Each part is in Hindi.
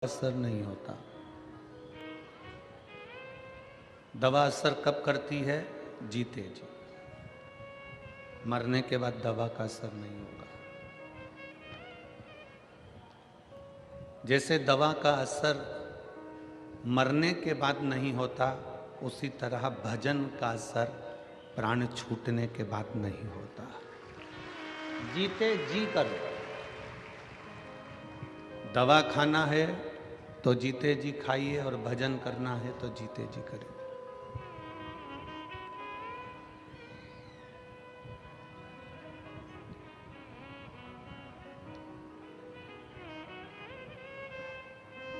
असर नहीं होता। दवा असर कब करती है? जीते जी। मरने के बाद दवा का असर नहीं होगा। जैसे दवा का असर मरने के बाद नहीं होता, उसी तरह भजन का असर प्राण छूटने के बाद नहीं होता। जीते जी करो। दवा खाना है तो जीते जी खाइए, और भजन करना है तो जीते जी करिए।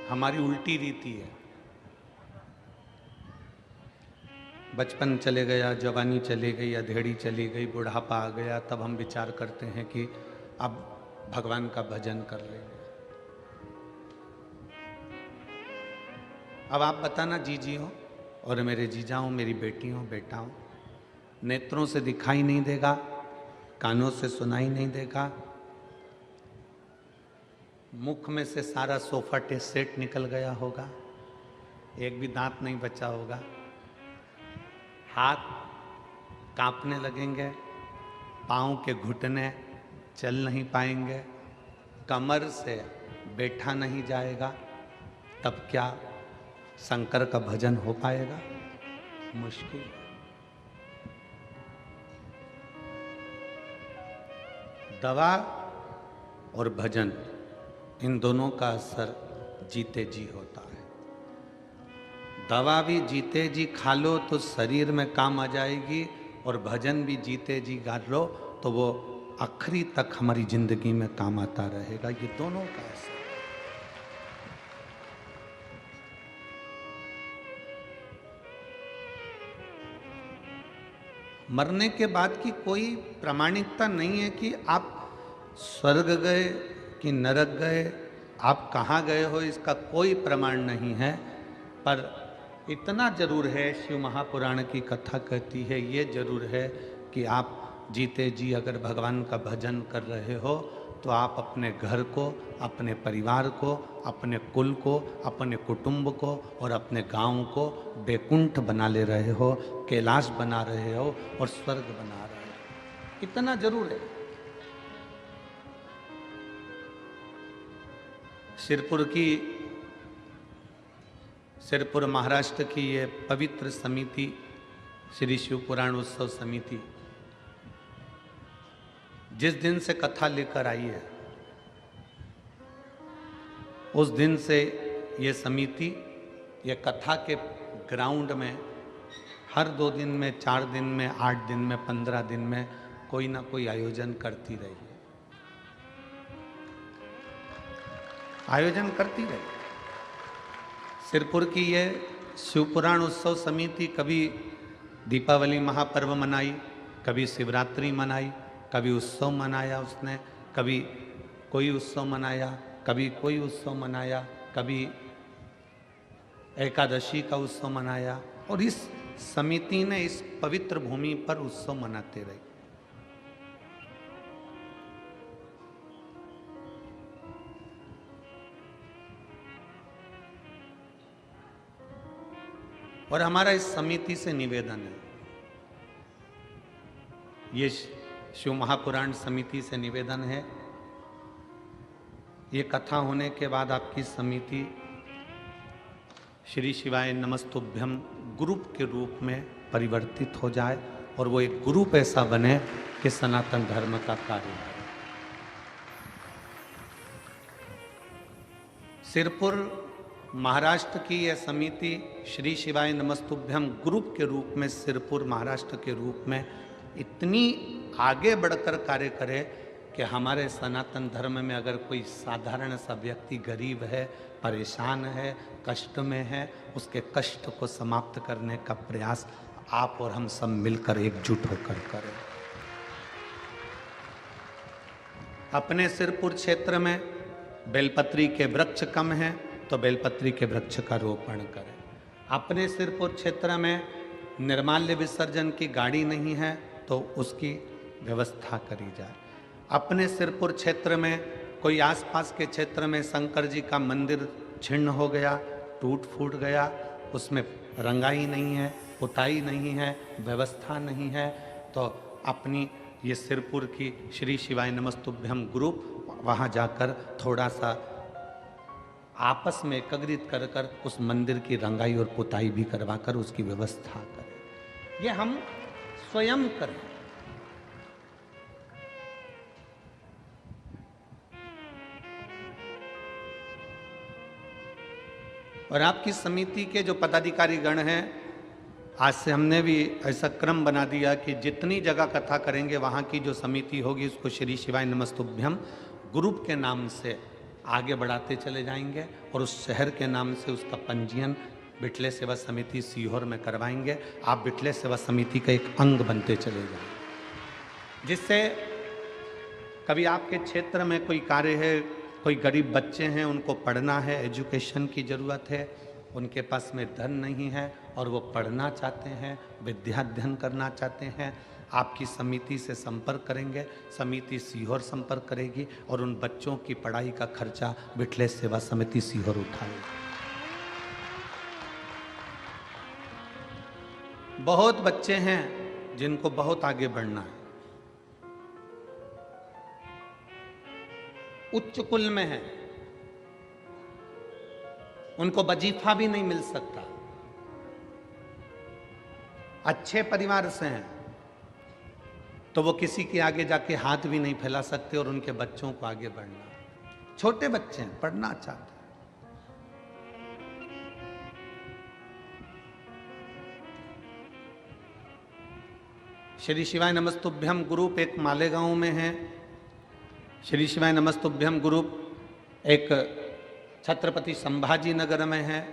हमारी उल्टी रीति है। बचपन चले गया, जवानी चली गई, अधेड़ी चली गई, बुढ़ापा आ गया, तब हम विचार करते हैं कि अब भगवान का भजन कर लेंगे। अब आप बताना जीजी हो और मेरे जीजा हो, मेरी बेटी हो, बेटा हो, नेत्रों से दिखाई नहीं देगा, कानों से सुनाई नहीं देगा, मुख में से सारा सोफा सेट निकल गया होगा, एक भी दांत नहीं बचा होगा, हाथ कांपने लगेंगे, पाँव के घुटने चल नहीं पाएंगे, कमर से बैठा नहीं जाएगा, तब क्या शंकर का भजन हो पाएगा? मुश्किल। दवा और भजन, इन दोनों का असर जीते जी होता है। दवा भी जीते जी खा लो तो शरीर में काम आ जाएगी, और भजन भी जीते जी गा लो तो वो आखिरी तक हमारी जिंदगी में काम आता रहेगा। ये दोनों का असर। मरने के बाद की कोई प्रामाणिकता नहीं है कि आप स्वर्ग गए कि नरक गए, आप कहाँ गए हो, इसका कोई प्रमाण नहीं है। पर इतना जरूर है, शिव महापुराण की कथा कहती है, ये जरूर है कि आप जीते जी अगर भगवान का भजन कर रहे हो तो आप अपने घर को, अपने परिवार को, अपने कुल को, अपने कुटुंब को और अपने गांव को बैकुंठ बना ले रहे हो, कैलाश बना रहे हो और स्वर्ग बना रहे हो। इतना जरूर है। सिरपुर महाराष्ट्र की ये पवित्र समिति, श्री शिव पुराण उत्सव समिति, जिस दिन से कथा लेकर आई है, उस दिन से ये समिति, ये कथा के ग्राउंड में हर 2 दिन में, 4 दिन में, 8 दिन में, 15 दिन में कोई ना कोई आयोजन करती रही है। आयोजन करती रही। सिरपुर की ये शिवपुराण उत्सव समिति कभी दीपावली महापर्व मनाई, कभी शिवरात्रि मनाई, कभी उत्सव मनाया उसने, कभी कोई उत्सव मनाया, कभी कोई उत्सव मनाया, कभी एकादशी का उत्सव मनाया, और इस समिति ने इस पवित्र भूमि पर उत्सव मनाते रहे। और हमारा इस समिति से निवेदन है, ये शिव महापुराण समिति से निवेदन है, ये कथा होने के बाद आपकी समिति श्री शिवाय नमस्तुभ्यम ग्रुप के रूप में परिवर्तित हो जाए, और वो एक ग्रुप ऐसा बने कि सनातन धर्म का कार्य करे। सिरपुर महाराष्ट्र की यह समिति श्री शिवाय नमस्तुभ्यम ग्रुप के रूप में, सिरपुर महाराष्ट्र के रूप में इतनी आगे बढ़कर कार्य करे कि हमारे सनातन धर्म में अगर कोई साधारण सा व्यक्ति गरीब है, परेशान है, कष्ट में है, उसके कष्ट को समाप्त करने का प्रयास आप और हम सब मिलकर एकजुट होकर करें। अपने सिरपुर क्षेत्र में बेलपत्री के वृक्ष कम हैं तो बेलपत्री के वृक्ष का रोपण करें। अपने सिरपुर क्षेत्र में निर्माल्य विसर्जन की गाड़ी नहीं है तो उसकी व्यवस्था करी जाए। अपने सिरपुर क्षेत्र में कोई आसपास के क्षेत्र में शंकर जी का मंदिर छिन्न हो गया, टूट फूट गया, उसमें रंगाई नहीं है, पुताई नहीं है, व्यवस्था नहीं है, तो अपनी ये सिरपुर की श्री शिवाय नमस्तुभ्यम ग्रुप वहाँ जाकर थोड़ा सा आपस में एकत्रित कर कर उस मंदिर की रंगाई और पुताई भी करवाकर उसकी व्यवस्था करें। ये हम स्वयं करें। और आपकी समिति के जो पदाधिकारी गण हैं, आज से हमने भी ऐसा क्रम बना दिया कि जितनी जगह कथा करेंगे वहाँ की जो समिति होगी उसको श्री शिवाय नमस्तुभ्यम ग्रुप के नाम से आगे बढ़ाते चले जाएंगे और उस शहर के नाम से उसका पंजीयन बिटले सेवा समिति सीहोर में करवाएंगे। आप बिटले सेवा समिति का एक अंग बनते चले जाएंगे, जिससे कभी आपके क्षेत्र में कोई कार्य है, कोई गरीब बच्चे हैं, उनको पढ़ना है, एजुकेशन की ज़रूरत है, उनके पास में धन नहीं है और वो पढ़ना चाहते हैं, विद्याध्ययन करना चाहते हैं, आपकी समिति से संपर्क करेंगे, समिति सीहोर संपर्क करेगी और उन बच्चों की पढ़ाई का खर्चा बिटले सेवा समिति सीहोर उठाएगी। बहुत बच्चे हैं जिनको बहुत आगे बढ़ना है, उच्च कुल में है, उनको वजीफा भी नहीं मिल सकता, अच्छे परिवार से हैं, तो वो किसी के आगे जाके हाथ भी नहीं फैला सकते और उनके बच्चों को आगे बढ़ना, छोटे बच्चे हैं, पढ़ना चाहते हैं। श्री शिवाय नमस्तुभ्यम ग्रुप एक मालेगांव में है, श्री शिवाय नमस्तुभ्यम ग्रुप एक छत्रपति संभाजी नगर में है,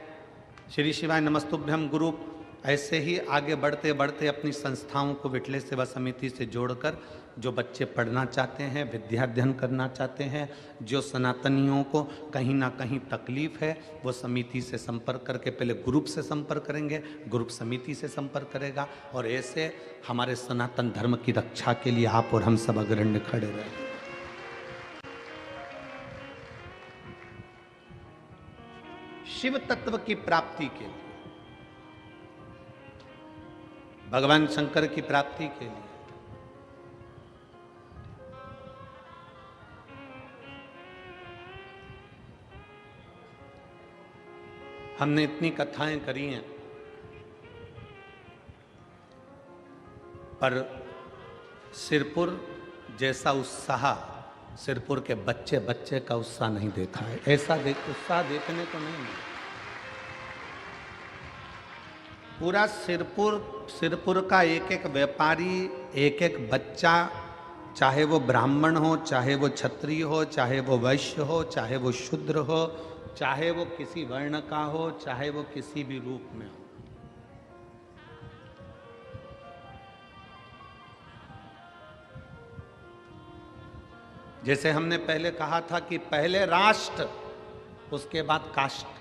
श्री शिवाय नमस्तुभ्यम ग्रुप ऐसे ही आगे बढ़ते बढ़ते अपनी संस्थाओं को बिटले सेवा समिति से जोड़कर जो बच्चे पढ़ना चाहते हैं, विद्याध्ययन करना चाहते हैं, जो सनातनियों को कहीं ना कहीं तकलीफ है, वो समिति से संपर्क करके पहले ग्रुप से संपर्क करेंगे, ग्रुप समिति से संपर्क करेगा और ऐसे हमारे सनातन धर्म की रक्षा के लिए आप और हम सब अग्रण्य खड़े रहें। शिव तत्व की प्राप्ति के लिए, भगवान शंकर की प्राप्ति के लिए हमने इतनी कथाएं करी हैं, पर सिरपुर जैसा उत्साह सिरपुर के बच्चे बच्चे का उत्साह नहीं देखा है। ऐसा उत्साह देखने को नहीं मिला। पूरा सिरपुर का एक एक व्यापारी, एक एक बच्चा, चाहे वो ब्राह्मण हो, चाहे वो क्षत्रिय हो, चाहे वो वैश्य हो, चाहे वो शूद्र हो, चाहे वो किसी वर्ण का हो, चाहे वो किसी भी रूप में हो, जैसे हमने पहले कहा था कि पहले राष्ट्र, उसके बाद कास्ट।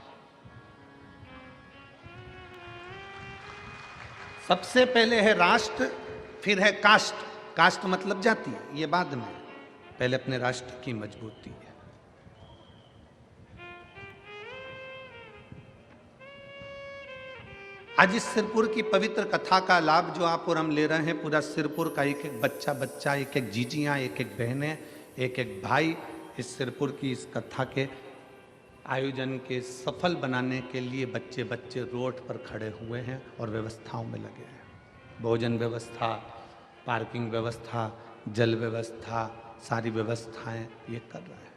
सबसे पहले है राष्ट्र, फिर है कास्ट। कास्ट मतलब जाति, ये बाद में, पहले अपने राष्ट्र की मजबूती है। आज इस सिरपुर की पवित्र कथा का लाभ जो आप और हम ले रहे हैं, पूरा सिरपुर का एक एक बच्चा, एक एक जीजियां, एक एक बहनें, एक एक भाई इस सिरपुर की इस कथा के आयोजन के सफल बनाने के लिए बच्चे बच्चे रोड पर खड़े हुए हैं और व्यवस्थाओं में लगे हैं। भोजन व्यवस्था, पार्किंग व्यवस्था, जल व्यवस्था, सारी व्यवस्थाएं ये कर रहा है।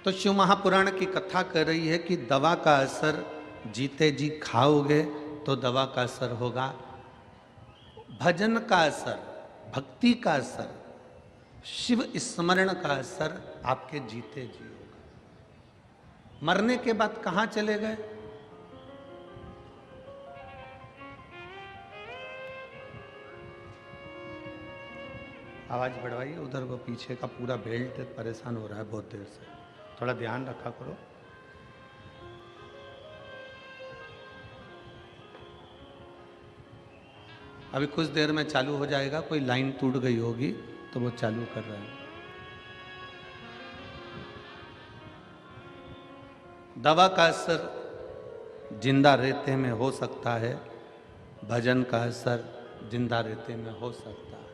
तो शिव महापुराण की कथा कर रही है कि दवा का असर जीते जी खाओगे तो दवा का असर होगा, भजन का असर, भक्ति का असर, शिव स्मरण का असर आपके जीते जी होगा। मरने के बाद कहां चले गए? आवाज बढ़वाइए, उधर वो पीछे का पूरा बेल्ट परेशान हो रहा है बहुत देर से, थोड़ा ध्यान रखा करो। अभी कुछ देर में चालू हो जाएगा, कोई लाइन टूट गई होगी तो वो चालू कर रहा है। दवा का असर जिंदा रेते में हो सकता है, भजन का असर जिंदा रेते में हो सकता है।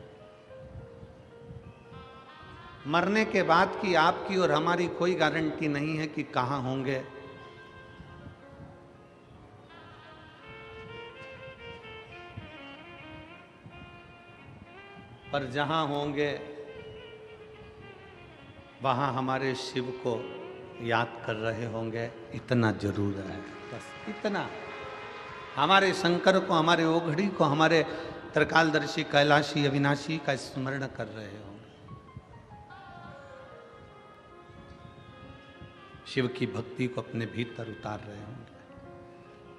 मरने के बाद की आपकी और हमारी कोई गारंटी नहीं है कि कहां होंगे। पर जहां होंगे वहां हमारे शिव को याद कर रहे होंगे, इतना जरूर है, बस इतना। हमारे शंकर को, हमारे ओघड़ी को, हमारे त्रिकालदर्शी कैलाशी अविनाशी का स्मरण कर रहे होंगे, शिव की भक्ति को अपने भीतर उतार रहे होंगे।